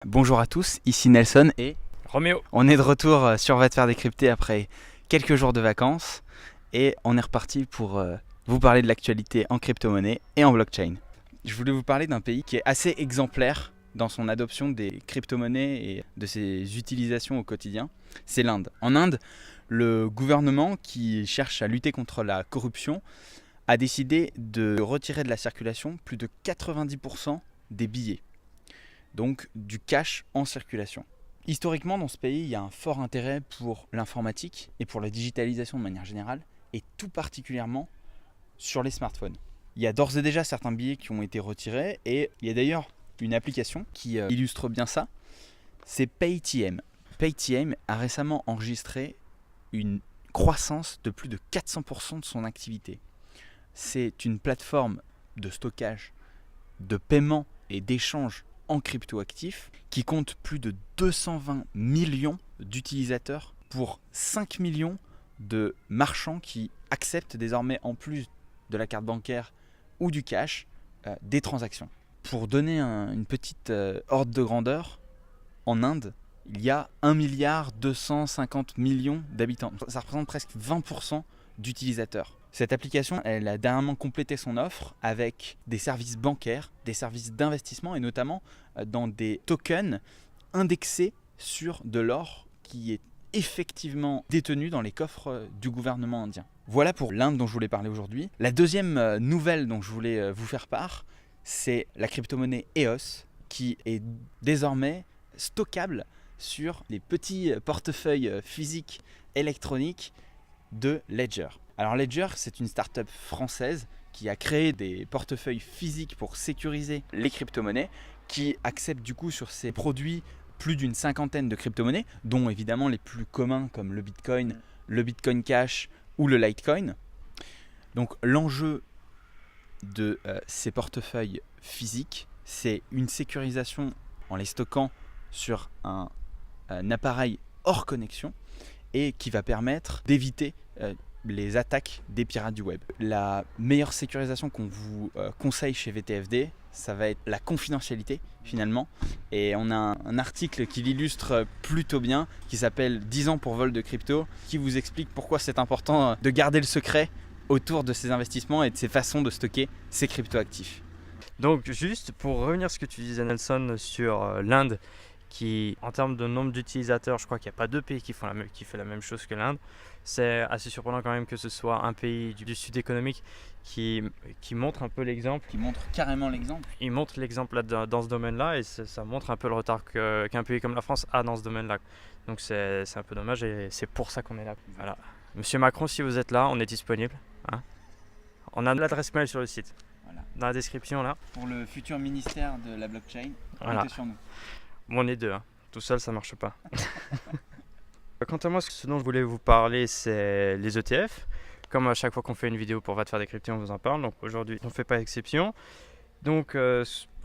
Bonjour à tous, ici Nelson et Roméo. on est de retour sur Va te faire décrypter après quelques jours de vacances et on est reparti pour vous parler de l'actualité en crypto-monnaie et en blockchain. Je voulais vous parler d'un pays qui est assez exemplaire dans son adoption des crypto-monnaies et de ses utilisations au quotidien, c'est l'Inde. En Inde, le gouvernement qui cherche à lutter contre la corruption a décidé de retirer de la circulation plus de 90% des billets. Donc du cash en circulation. Historiquement, dans ce pays, il y a un fort intérêt pour l'informatique et pour la digitalisation de manière générale, et tout particulièrement sur les smartphones. Il y a d'ores et déjà certains billets qui ont été retirés, et il y a d'ailleurs une application qui illustre bien ça, c'est Paytm. Paytm a récemment enregistré une croissance de plus de 400% de son activité. C'est une plateforme de stockage, de paiement et d'échange en cryptoactifs qui compte plus de 220 millions d'utilisateurs pour 5 millions de marchands qui acceptent désormais, en plus de la carte bancaire ou du cash, des transactions. Pour donner une petite ordre de grandeur, en Inde, il y a 1,250 milliard d'habitants. Ça représente presque 20% d'utilisateurs. Cette application, elle a dernièrement complété son offre avec des services bancaires, des services d'investissement et notamment dans des tokens indexés sur de l'or qui est effectivement détenu dans les coffres du gouvernement indien. Voilà pour l'Inde dont je voulais parler aujourd'hui. La deuxième nouvelle dont je voulais vous faire part, c'est la crypto-monnaie EOS qui est désormais stockable sur les petits portefeuilles physiques électroniques de Ledger. Alors Ledger, c'est une start-up française qui a créé des portefeuilles physiques pour sécuriser les crypto-monnaies, qui accepte du coup sur ses produits plus d'une cinquantaine de crypto-monnaies, dont évidemment les plus communs comme le Bitcoin Cash ou le Litecoin. Donc l'enjeu de ces portefeuilles physiques, c'est une sécurisation en les stockant sur un appareil hors connexion et qui va permettre d'éviter les attaques des pirates du web. La meilleure sécurisation qu'on vous conseille chez VTFD, ça va être la confidentialité finalement. Et on a un article qui l'illustre plutôt bien, qui s'appelle 10 ans pour vol de crypto, qui vous explique pourquoi c'est important de garder le secret autour de ces investissements et de ces façons de stocker ces cryptoactifs. Donc juste pour revenir à ce que tu disais Nelson sur l'Inde, qui en termes de nombre d'utilisateurs, je crois qu'il n'y a pas deux pays qui fait la même chose que l'Inde. C'est assez surprenant quand même que ce soit un pays du sud économique qui montre un peu l'exemple. Qui montre carrément l'exemple. Il montre l'exemple là, dans ce domaine-là et ça montre un peu le retard qu'un pays comme la France a dans ce domaine-là. Donc c'est un peu dommage et c'est pour ça qu'on est là. Voilà. Monsieur Macron, si vous êtes là, on est disponible. Hein, on a l'adresse mail sur le site. Voilà. Dans la description là. Pour le futur ministère de la blockchain, voilà. Comptez sur nous. Bon, on est deux, hein. Tout seul ça marche pas. Quant à moi, ce dont je voulais vous parler, c'est les ETF. Comme à chaque fois qu'on fait une vidéo pour Va te faire décrypter, on vous en parle. Donc aujourd'hui, on ne fait pas exception. Donc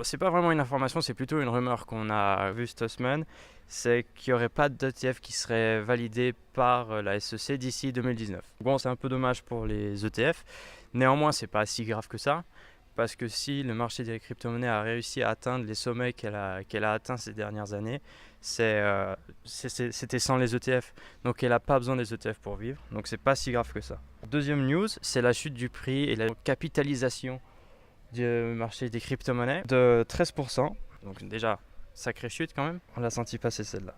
c'est pas vraiment une information, c'est plutôt une rumeur qu'on a vue cette semaine. C'est qu'il n'y aurait pas d'ETF qui serait validé par la SEC d'ici 2019. Bon, c'est un peu dommage pour les ETF. Néanmoins, c'est pas si grave que ça. Parce que si le marché des crypto-monnaies a réussi à atteindre les sommets qu'elle a atteints ces dernières années, c'était sans les ETF. Donc elle n'a pas besoin des ETF pour vivre. Donc c'est pas si grave que ça. Deuxième news, c'est la chute du prix et la capitalisation du marché des crypto-monnaies de 13%. Donc déjà, sacrée chute quand même. On l'a senti passer celle-là.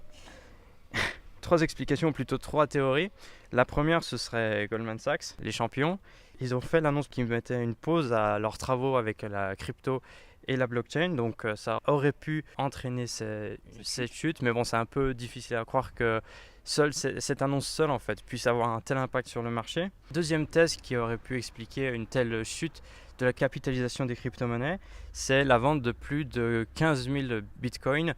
Trois explications, plutôt trois théories. La première, ce serait Goldman Sachs, les champions. Ils ont fait l'annonce qu'ils mettaient une pause à leurs travaux avec la crypto et la blockchain. Donc ça aurait pu entraîner cette chute. Mais bon, c'est un peu difficile à croire que cette annonce seule en fait puisse avoir un tel impact sur le marché. Deuxième thèse qui aurait pu expliquer une telle chute de la capitalisation des crypto-monnaies, c'est la vente de plus de 15 000 bitcoins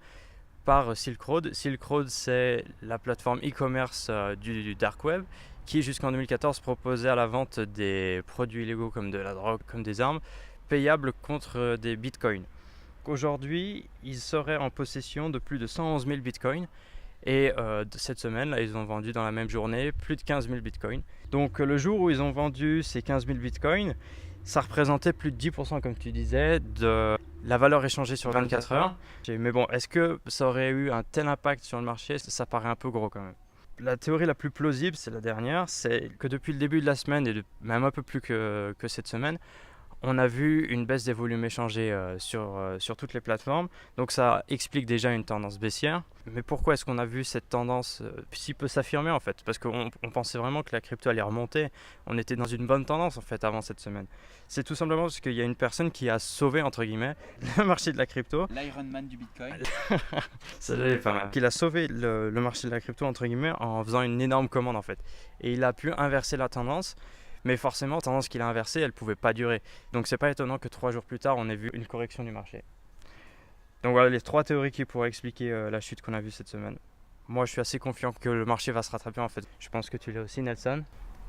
par Silk Road. Silk Road, c'est la plateforme e-commerce du dark web qui jusqu'en 2014 proposait à la vente des produits illégaux comme de la drogue, comme des armes, payables contre des bitcoins. Aujourd'hui, ils seraient en possession de plus de 111 000 bitcoins et cette semaine, là, ils ont vendu dans la même journée plus de 15 000 bitcoins. Donc le jour où ils ont vendu ces 15 000 bitcoins, ça représentait plus de 10% comme tu disais de la valeur échangée sur 24 heures. Mais bon, est-ce que ça aurait eu un tel impact sur le marché? Ça paraît un peu gros quand même. La théorie la plus plausible, c'est la dernière, c'est que depuis le début de la semaine et même un peu plus que cette semaine, on a vu une baisse des volumes échangés sur toutes les plateformes. Donc ça explique déjà une tendance baissière. Mais pourquoi est-ce qu'on a vu cette tendance si peu s'affirmer en fait? Parce qu'on pensait vraiment que la crypto allait remonter. On était dans une bonne tendance en fait avant cette semaine. C'est tout simplement parce qu'il y a une personne qui a sauvé entre guillemets le marché de la crypto. L'Iron Man du Bitcoin. Qu'il a sauvé le marché de la crypto entre guillemets en faisant une énorme commande en fait. Et il a pu inverser la tendance. Mais forcément, la tendance qu'il a inversée, elle ne pouvait pas durer. Donc c'est pas étonnant que 3 jours plus tard, on ait vu une correction du marché. Donc voilà les 3 théories qui pourraient expliquer la chute qu'on a vue cette semaine. Moi, je suis assez confiant que le marché va se rattraper en fait. Je pense que tu l'es aussi, Nelson.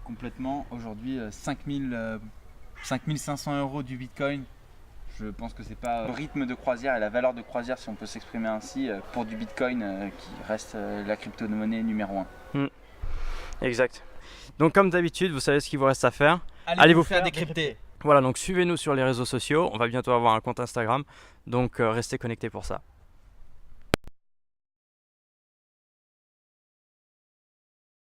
Complètement. Aujourd'hui, 5500 euros du Bitcoin. Je pense que c'est pas le rythme de croisière et la valeur de croisière, si on peut s'exprimer ainsi, pour du Bitcoin qui reste la crypto-monnaie numéro 1. Exact. Donc comme d'habitude, vous savez ce qu'il vous reste à faire. Allez vous faire décrypter. Voilà, donc suivez-nous sur les réseaux sociaux. On va bientôt avoir un compte Instagram. Donc restez connectés pour ça.